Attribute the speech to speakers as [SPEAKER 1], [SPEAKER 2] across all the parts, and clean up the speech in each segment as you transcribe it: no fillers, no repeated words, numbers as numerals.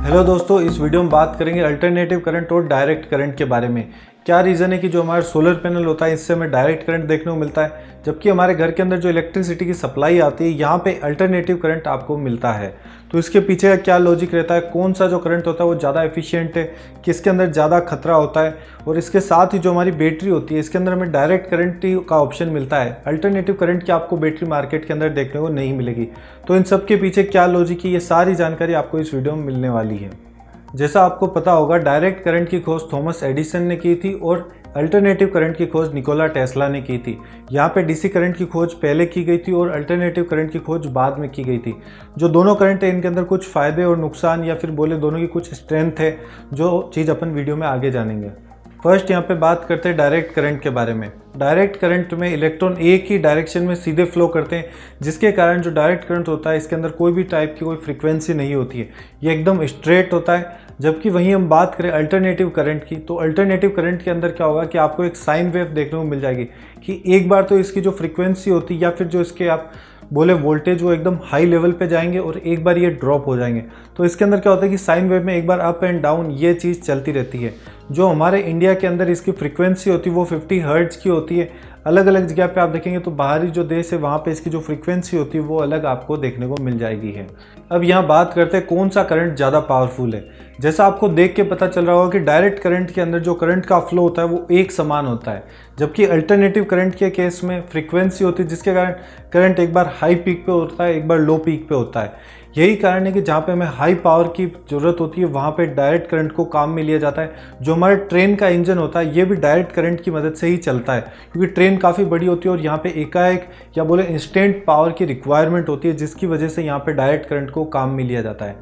[SPEAKER 1] Hello दोस्तों, इस video में बात करेंगे अल्टरनेटिव करंट और डायरेक्ट करंट के बारे में। क्या रीज़न है कि जो हमारा सोलर पैनल होता है इससे हमें डायरेक्ट करंट देखने को मिलता है, जबकि हमारे घर के अंदर जो इलेक्ट्रिसिटी की सप्लाई आती है यहाँ पे अल्टरनेटिव करंट आपको मिलता है। तो इसके पीछे का क्या लॉजिक रहता है, कौन सा जो करंट होता है वो ज़्यादा एफिशिएंट है, किसके अंदर ज़्यादा खतरा होता है, और इसके साथ ही जो हमारी बैटरी होती है इसके अंदर हमें डायरेक्ट करंट का ऑप्शन मिलता है। अल्टरनेटिव करंट की आपको बैटरी मार्केट के अंदर देखने को नहीं मिलेगी। तो इन सब के पीछे क्या लॉजिक है, ये सारी जानकारी आपको इस वीडियो में मिलने वाली है। जैसा आपको पता होगा, डायरेक्ट करंट की खोज थॉमस एडिसन ने की थी और अल्टरनेटिव करंट की खोज निकोला टेस्ला ने की थी। यहाँ पे डीसी करंट की खोज पहले की गई थी और अल्टरनेटिव करंट की खोज बाद में की गई थी। जो दोनों करंट है इनके अंदर कुछ फ़ायदे और नुकसान, या फिर बोले दोनों की कुछ स्ट्रेंथ है, जो चीज़ अपन वीडियो में आगे जानेंगे। फर्स्ट यहाँ पे बात करते हैं डायरेक्ट करंट के बारे में। डायरेक्ट करंट में इलेक्ट्रॉन एक ही डायरेक्शन में सीधे फ्लो करते हैं, जिसके कारण जो डायरेक्ट करंट होता है इसके अंदर कोई भी टाइप की कोई फ्रीक्वेंसी नहीं होती है, ये एकदम स्ट्रेट होता है। जबकि वहीं हम बात करें अल्टरनेटिव करंट की, तो अल्टरनेटिव करंट के अंदर क्या होगा कि आपको एक साइन वेव देखने को मिल जाएगी कि एक बार तो इसकी जो फ्रीक्वेंसी होती है या फिर जो इसके आप बोले वोल्टेज वो एकदम हाई लेवल पे जाएंगे और एक बार ये ड्रॉप हो जाएंगे। तो इसके अंदर क्या होता है कि साइन वेव में एक बार अप एंड डाउन ये चीज़ चलती रहती है। जो हमारे इंडिया के अंदर इसकी फ्रीक्वेंसी होती है वो 50 हर्ट्ज की होती है। अलग अलग जगह पे आप देखेंगे तो बाहरी जो देश है वहाँ पे इसकी जो फ्रीक्वेंसी होती है वो अलग आपको देखने को मिल जाएगी है। अब यहाँ बात करते हैं कौन सा करंट ज़्यादा पावरफुल है। जैसा आपको देख के पता चल रहा होगा कि डायरेक्ट करंट के अंदर जो करंट का फ्लो होता है वो एक समान होता है, जबकि अल्टरनेटिव करंट के केस में फ्रीक्वेंसी होती है जिसके कारण करंट एक बार हाई पीक पे होता है, एक बार लो पीक पे होता है। यही कारण है कि जहाँ पे हमें हाई पावर की ज़रूरत होती है वहाँ पे डायरेक्ट करंट को काम में लिया जाता है। जो हमारे ट्रेन का इंजन होता है ये भी डायरेक्ट करंट की मदद से ही चलता है, क्योंकि ट्रेन काफ़ी बड़ी होती है और यहाँ पे एकाएक या बोले इंस्टेंट पावर की रिक्वायरमेंट होती है, जिसकी वजह से यहाँ पे डायरेक्ट करंट को काम में लिया जाता है।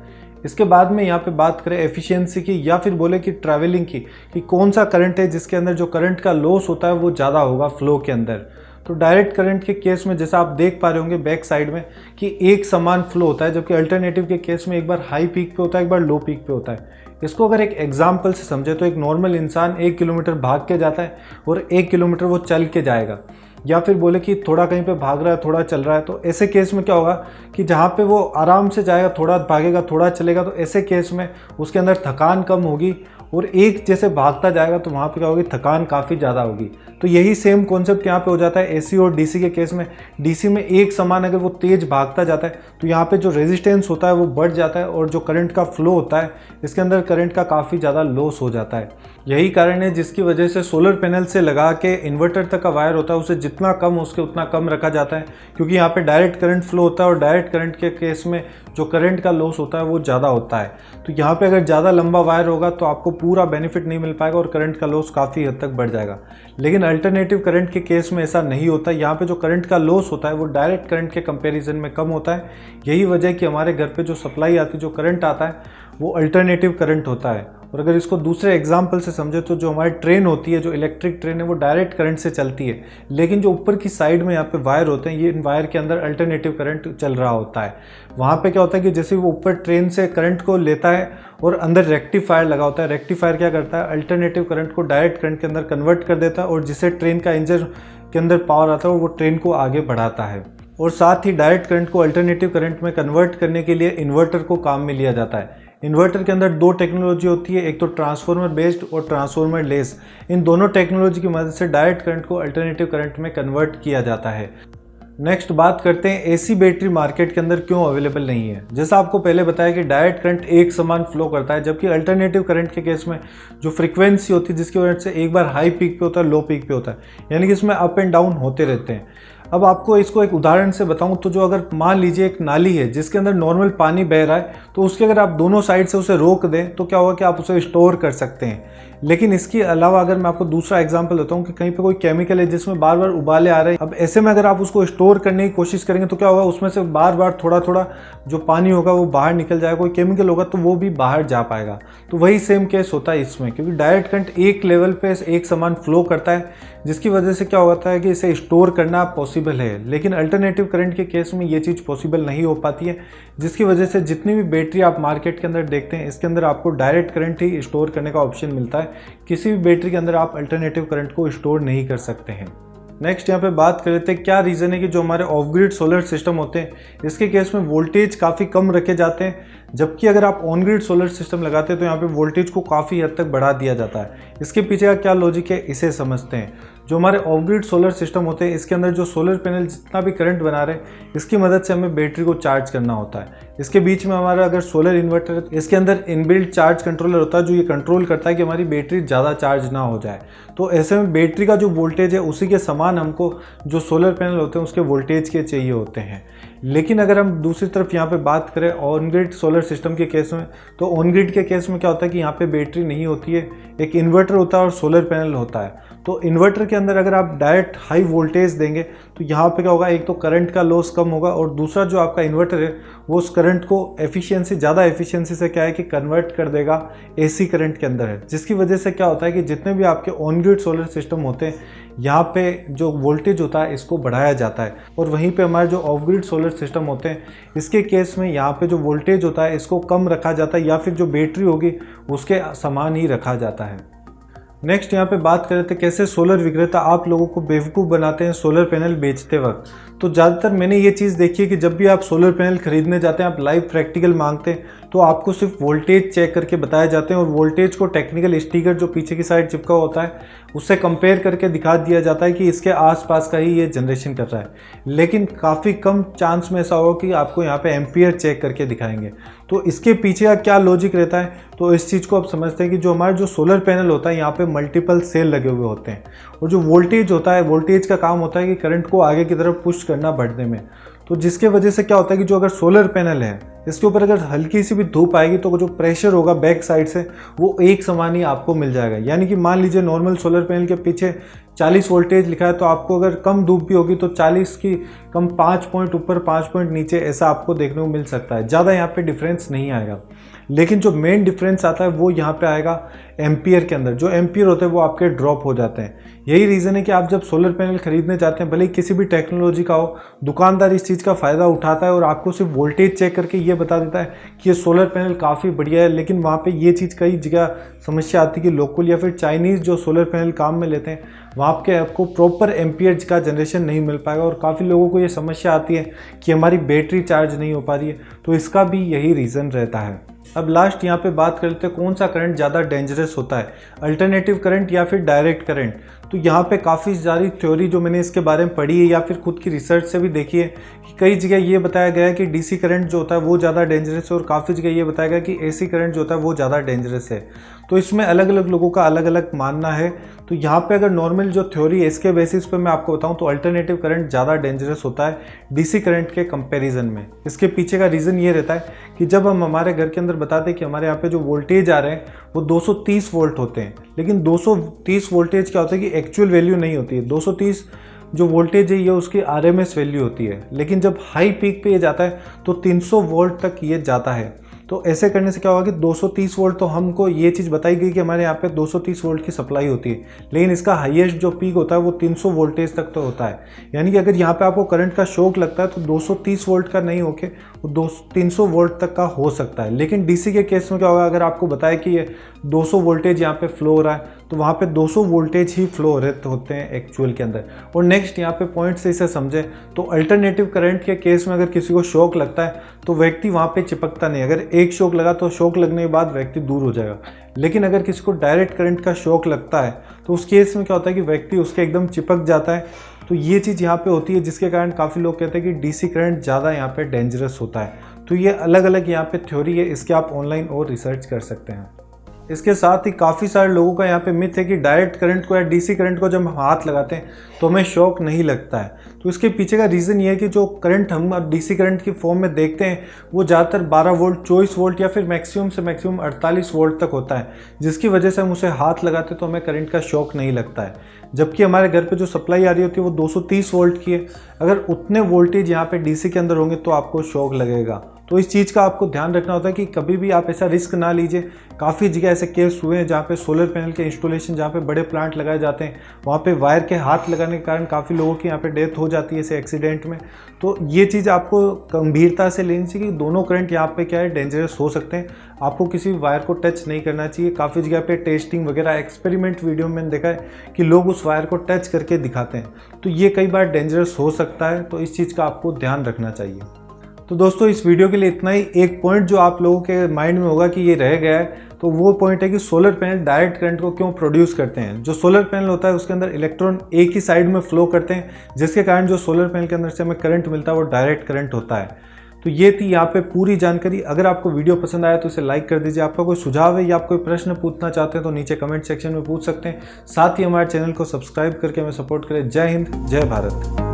[SPEAKER 1] इसके बाद में यहाँ पे बात करें एफिशिएंसी की, या फिर बोले कि ट्रैवलिंग की, कि कौन सा करंट है जिसके अंदर जो करंट का लॉस होता है वो ज़्यादा होगा फ्लो के अंदर। तो डायरेक्ट करंट के केस में जैसा आप देख पा रहे होंगे बैक साइड में कि एक समान फ्लो होता है, जबकि अल्टरनेटिव के केस में एक बार हाई पीक पे होता है, एक बार लो पीक पे होता है। इसको अगर एक एग्जाम्पल से समझे तो एक नॉर्मल इंसान 1 किलोमीटर भाग के जाता है और 1 किलोमीटर वो चल के जाएगा, या फिर बोले कि थोड़ा कहीं पे भाग रहा है थोड़ा चल रहा है। तो ऐसे केस में क्या होगा कि जहाँ पे वो आराम से जाएगा, थोड़ा भागेगा थोड़ा चलेगा, तो ऐसे केस में उसके अंदर थकान कम होगी, और एक जैसे भागता जाएगा तो वहाँ पे क्या होगी, थकान काफ़ी ज़्यादा होगी। तो यही सेम कॉन्सेप्ट यहाँ पे हो जाता है एसी और डीसी के केस में। डीसी में एक समान अगर वो तेज भागता जाता है तो यहाँ पे जो रेजिस्टेंस होता है वो बढ़ जाता है, और जो करंट का फ्लो होता है इसके अंदर करंट का काफ़ी ज़्यादा लॉस हो जाता है। यही कारण है जिसकी वजह से सोलर पैनल से लगा के इन्वर्टर तक का वायर होता है उसे जितना कम हो उसके उतना कम रखा जाता है, क्योंकि यहाँ पे डायरेक्ट करंट फ्लो होता है और डायरेक्ट करंट के केस में जो करंट का लॉस होता है वो ज़्यादा होता है। तो यहाँ पे अगर ज़्यादा लंबा वायर होगा तो आपको पूरा बेनिफिट नहीं मिल पाएगा और करंट का लॉस काफ़ी हद तक बढ़ जाएगा। लेकिन अल्टरनेटिव करंट के केस में ऐसा नहीं होता। यहाँ पे जो करंट का लॉस होता है वो डायरेक्ट करंट के कंपैरिजन में कम होता है। यही वजह है कि हमारे घर पे जो सप्लाई आती है, जो करंट आता है वो अल्टरनेटिव करंट होता है। और अगर इसको दूसरे एग्जाम्पल से समझे तो जो हमारी ट्रेन होती है, जो इलेक्ट्रिक ट्रेन है, वो डायरेक्ट करंट से चलती है, लेकिन जो ऊपर की साइड में यहाँ पे वायर होते हैं, ये इन वायर के अंदर अल्टरनेटिव करंट चल रहा होता है। वहाँ पे क्या होता है कि जैसे वो ऊपर ट्रेन से करंट को लेता है और अंदर रेक्टिफायर लगा होता है। रेक्टिफायर क्या करता है, अल्टरनेटिव करंट को डायरेक्ट करंट के अंदर कन्वर्ट कर देता है, और जिससे ट्रेन का इंजन के अंदर पावर आता है और वो ट्रेन को आगे बढ़ाता है। और साथ ही डायरेक्ट करंट को अल्टरनेटिव करंट में कन्वर्ट करने के लिए इन्वर्टर को काम में लिया जाता है। इन्वर्टर के अंदर दो टेक्नोलॉजी होती है, एक तो ट्रांसफार्मर बेस्ड और ट्रांसफार्मर लेस। इन दोनों टेक्नोलॉजी की मदद से डायरेक्ट करंट को अल्टरनेटिव करंट में कन्वर्ट किया जाता है। नेक्स्ट बात करते हैं एसी बैटरी मार्केट के अंदर क्यों अवेलेबल नहीं है। जैसा आपको पहले बताया कि डायरेक्ट करंट एक समान फ्लो करता है, जबकि अल्टरनेटिव करंट के केस में जो फ्रीक्वेंसी होती है जिसकी वजह से एक बार हाई पीक पे होता है, लो पीक पे होता है, यानी कि इसमें अप एंड डाउन होते रहते हैं। अब आपको इसको एक उदाहरण से बताऊं तो जो अगर मान लीजिए एक नाली है जिसके अंदर नॉर्मल पानी बह रहा है, तो उसके अगर आप दोनों साइड से उसे रोक दें तो क्या होगा कि आप उसे स्टोर कर सकते हैं। लेकिन इसके अलावा अगर मैं आपको दूसरा एग्जांपल देता हूं कि कहीं पे कोई केमिकल है जिसमें बार बार उबाले आ रहे हैं, अब ऐसे में अगर आप उसको स्टोर करने की कोशिश करेंगे तो क्या होगा, उसमें से बार बार थोड़ा थोड़ा जो पानी होगा वो बाहर निकल जाएगा, कोई केमिकल होगा तो वो भी बाहर जा पाएगा। तो वही सेम केस होता है इसमें, क्योंकि डायरेक्ट करंट एक लेवल पे एक समान फ्लो करता है, जिसकी वजह से क्या होता है कि इसे स्टोर करना पॉसिबल है। लेकिन अल्टरनेटिव करंट के केस में ये चीज़ पॉसिबल नहीं हो पाती है, जिसकी वजह से जितनी भी बैटरी आप मार्केट के अंदर देखते हैं इसके अंदर आपको डायरेक्ट करंट ही स्टोर करने का ऑप्शन मिलता है। किसी भी बैटरी के अंदर आप अल्टरनेटिव करंट को स्टोर नहीं कर सकते हैं। नेक्स्ट यहाँ पे बात कर लेते हैं क्या रीज़न है कि जो हमारे ऑफ ग्रिड सोलर सिस्टम होते हैं इसके केस में वोल्टेज काफ़ी कम रखे जाते हैं, जबकि अगर आप ऑन ग्रिड सोलर सिस्टम लगाते हैं तो यहाँ पे वोल्टेज को काफ़ी हद तक बढ़ा दिया जाता है। इसके पीछे का क्या लॉजिक है इसे समझते हैं। जो हमारे ऑफ ग्रिड सोलर सिस्टम होते हैं इसके अंदर जो सोलर पैनल जितना भी करंट बना रहे हैं इसकी मदद से हमें बैटरी को चार्ज करना होता है। इसके बीच में हमारा अगर सोलर इन्वर्टर है इसके अंदर इनबिल्ट चार्ज कंट्रोलर होता है जो ये कंट्रोल करता है कि हमारी बैटरी ज़्यादा चार्ज ना हो जाए। तो ऐसे में बैटरी का जो वोल्टेज है उसी के समान हमको जो सोलर पैनल होते हैं उसके वोल्टेज के चाहिए होते हैं। लेकिन अगर हम दूसरी तरफ यहाँ पे बात करें ऑन ग्रिड सोलर सिस्टम के केस में, तो ऑन ग्रिड के केस में क्या होता है कि यहाँ पे बैटरी नहीं होती है, एक इन्वर्टर होता है और सोलर पैनल होता है। तो इन्वर्टर के अंदर अगर आप डायरेक्ट हाई वोल्टेज देंगे तो यहाँ पे क्या होगा, एक तो करंट का लॉस कम होगा और दूसरा जो आपका इन्वर्टर है वो उस करंट को ज़्यादा एफिशिएंसी से क्या है कि कन्वर्ट कर देगा एसी करंट के अंदर है, जिसकी वजह से क्या होता है कि जितने भी आपके ऑन ग्रिड सोलर सिस्टम होते हैं यहाँ पे जो वोल्टेज होता है इसको बढ़ाया जाता है, और वहीं पे हमारे जो ऑफ ग्रिड सोलर सिस्टम होते हैं इसके केस में यहाँ पे जो वोल्टेज होता है इसको कम रखा जाता है या फिर जो बैटरी होगी उसके समान ही रखा जाता है। नेक्स्ट यहाँ पे बात करें तो कैसे सोलर विक्रेता आप लोगों को बेवकूफ़ बनाते हैं सोलर पैनल बेचते वक्त। तो ज़्यादातर मैंने ये चीज़ देखी है कि जब भी आप सोलर पैनल खरीदने जाते हैं, आप लाइव प्रैक्टिकल मांगते हैं तो आपको सिर्फ वोल्टेज चेक करके बताए जाते हैं और वोल्टेज को टेक्निकल स्टिकर जो पीछे की साइड चिपका होता है उससे कंपेयर करके दिखा दिया जाता है कि इसके आसपास का ही ये जनरेशन कर रहा है। लेकिन काफ़ी कम चांस में ऐसा होगा कि आपको यहाँ पे एम्पियर चेक करके दिखाएंगे। तो इसके पीछे का क्या लॉजिक रहता है, तो इस चीज़ को आप समझते हैं कि जो हमारा जो सोलर पैनल होता है यहाँ पे मल्टीपल सेल लगे हुए होते हैं और जो वोल्टेज होता है, वोल्टेज का काम होता है कि करंट को आगे की तरफ पुश करना बढ़ने में। तो जिसके वजह से क्या होता है कि जो अगर सोलर पैनल है इसके ऊपर अगर हल्की सी भी धूप आएगी तो जो प्रेशर होगा बैक साइड से वो एक समान ही आपको मिल जाएगा। यानी कि मान लीजिए नॉर्मल सोलर पैनल के पीछे 40 वोल्टेज लिखा है तो आपको अगर कम धूप भी होगी तो 40 की कम 5 पॉइंट ऊपर 5 पॉइंट नीचे ऐसा आपको देखने को मिल सकता है। ज़्यादा यहाँ पे डिफरेंस नहीं आएगा। लेकिन जो मेन डिफरेंस आता है वो यहाँ पे आएगा एम्पियर के अंदर। जो एम्पियर होते हैं वो आपके ड्रॉप हो जाते हैं। यही रीज़न है कि आप जब सोलर पैनल खरीदने जाते हैं, भले ही किसी भी टेक्नोलॉजी का हो, दुकानदार इस चीज़ का फ़ायदा उठाता है और आपको सिर्फ वोल्टेज चेक करके ये बता देता है कि ये सोलर पैनल काफ़ी बढ़िया है। लेकिन वहाँ पे ये चीज़ कई जगह समस्या आती है कि लोकल या फिर चाइनीज़ जो सोलर पैनल काम में लेते हैं वहाँ पे आपको प्रॉपर एम्पियर का जनरेशन नहीं मिल पाएगा और काफ़ी लोगों को ये समस्या आती है कि हमारी बैटरी चार्ज नहीं हो पा रही है। तो इसका भी यही रीज़न रहता है। अब लास्ट यहाँ पे बात कर लेते हैं कौन सा करंट ज़्यादा डेंजरस होता है, अल्टरनेटिव करंट या फिर डायरेक्ट करंट। तो यहाँ पे काफ़ी सारी थ्योरी जो मैंने इसके बारे में पढ़ी है या फिर खुद की रिसर्च से भी देखी है कि कई जगह ये बताया गया है कि डीसी करंट जो होता है वो ज़्यादा डेंजरस है और काफ़ी जगह ये बताया गया कि एसी करंट जो होता है वो ज़्यादा डेंजरस है। तो इसमें अलग अलग लोगों का अलग अलग मानना है। तो यहाँ पे अगर नॉर्मल जो थ्योरी है इसके बेसिस पे मैं आपको बताऊँ तो अल्टरनेटिव करंट ज़्यादा डेंजरस होता है डीसी करंट के कंपैरिजन में। इसके पीछे का रीज़न ये रहता है कि जब हम हमारे घर के अंदर बताते हैं कि हमारे यहाँ पे जो वोल्टेज आ रहे हैं वो 230 वोल्ट होते हैं, लेकिन 230 वोल्टेज क्या होता है कि एक्चुअल वैल्यू नहीं होती है। 230 जो वोल्टेज है ये उसकी आरएमएस वैल्यू होती है, लेकिन जब हाई पीक पे ये जाता है तो 300 वोल्ट तक ये जाता है। तो ऐसे करने से क्या होगा कि 230 वोल्ट तो हमको ये चीज़ बताई गई कि हमारे यहाँ पे 230 वोल्ट की सप्लाई होती है, लेकिन इसका हाईएस्ट जो पीक होता है वो 300 वोल्टेज तक तो होता है। यानी कि अगर यहाँ पे आपको करंट का शॉक लगता है तो 230 वोल्ट का नहीं होके वो 300 वोल्ट तक का हो सकता है। लेकिन डीसी के केस में क्या होगा, अगर आपको बताया कि ये 200 वोल्टेज यहाँ पे फ्लो हो रहा है तो वहाँ पे 200 वोल्टेज ही फ्लो होते हैं एक्चुअल के अंदर। और नेक्स्ट यहाँ पे पॉइंट से इसे समझे तो अल्टरनेटिव करंट के केस में अगर किसी को शॉक लगता है तो व्यक्ति वहाँ पे चिपकता नहीं। अगर एक शॉक लगा तो शॉक लगने के बाद व्यक्ति दूर हो जाएगा, लेकिन अगर किसी को डायरेक्ट करंट का शॉक लगता है तो उस केस में क्या होता है कि व्यक्ति उसके एकदम चिपक जाता है। तो ये चीज़ यहाँ पे होती है जिसके कारण काफ़ी लोग कहते हैं कि डीसी करंट ज़्यादा यहाँ पे डेंजरस होता है। तो ये अलग अलग यहाँ पे थ्योरी है, इसके आप ऑनलाइन और रिसर्च कर सकते हैं। इसके साथ ही काफ़ी सारे लोगों का यहाँ पे मिथ है कि डायरेक्ट करंट को या डीसी करंट को जब हम हाथ लगाते हैं तो हमें शॉक नहीं लगता है। तो इसके पीछे का रीज़न ये है कि जो करंट हम अब डीसी करंट की फॉर्म में देखते हैं वो ज़्यादातर 12 वोल्ट, 24 वोल्ट या फिर मैक्सिमम से मैक्सिमम 48 वोल्ट तक होता है, जिसकी वजह से हम उसे हाथ लगाते हैं तो हमें करंट का शॉक नहीं लगता है। जबकि हमारे घर पे जो सप्लाई आ रही होती है वो 230 वोल्ट की है। अगर उतने वोल्टेज यहाँ पे डीसी के अंदर होंगे तो आपको शॉक लगेगा। तो इस चीज़ का आपको ध्यान रखना होता है कि कभी भी आप ऐसा रिस्क ना लीजिए। काफ़ी जगह ऐसे केस हुए हैं जहाँ पे सोलर पैनल के इंस्टॉलेशन, जहाँ पे बड़े प्लांट लगाए जाते हैं, वहाँ पे वायर के हाथ लगाने के कारण काफ़ी लोगों की यहाँ पे डेथ हो जाती है ऐसे एक्सीडेंट में। तो ये चीज़ आपको गंभीरता से लेनी चाहिए कि दोनों करंट यहाँ पे क्या है, डेंजरस हो सकते हैं। आपको किसी वायर को टच नहीं करना चाहिए। काफ़ी जगह पे टेस्टिंग वगैरह एक्सपेरिमेंट वीडियो में मैंने देखा है कि लोग उस वायर को टच करके दिखाते हैं, तो ये कई बार डेंजरस हो सकता है। तो इस चीज़ का आपको ध्यान रखना चाहिए। तो दोस्तों इस वीडियो के लिए इतना ही। एक पॉइंट जो आप लोगों के माइंड में होगा कि ये रह गया है, तो वो पॉइंट है कि सोलर पैनल डायरेक्ट करंट को क्यों प्रोड्यूस करते हैं। जो सोलर पैनल होता है उसके अंदर इलेक्ट्रॉन एक ही साइड में फ्लो करते हैं, जिसके कारण जो सोलर पैनल के अंदर से हमें करंट मिलता है वो डायरेक्ट करंट होता है। तो ये थी यहाँ पे पूरी जानकारी। अगर आपको वीडियो पसंद आया तो इसे लाइक कर दीजिए। आपका कोई सुझाव है या आप कोई प्रश्न पूछना चाहते हैं तो नीचे कमेंट सेक्शन में पूछ सकते हैं। साथ ही हमारे चैनल को सब्सक्राइब करके हमें सपोर्ट करें। जय हिंद, जय भारत।